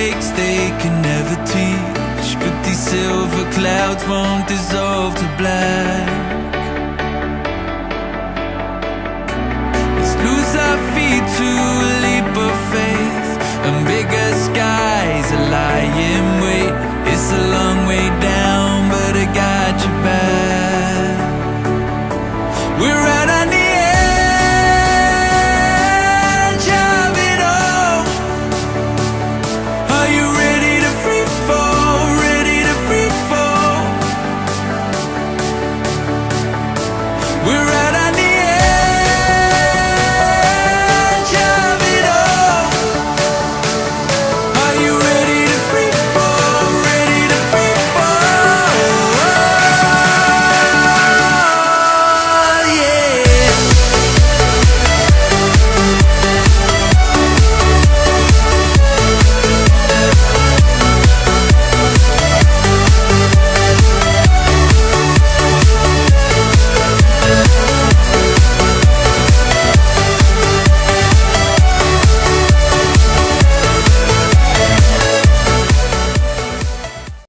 mistakes they can never teach, but these silver clouds won't dissolve to black. Let's lose our feet to a leap of faith, and bigger skies are lying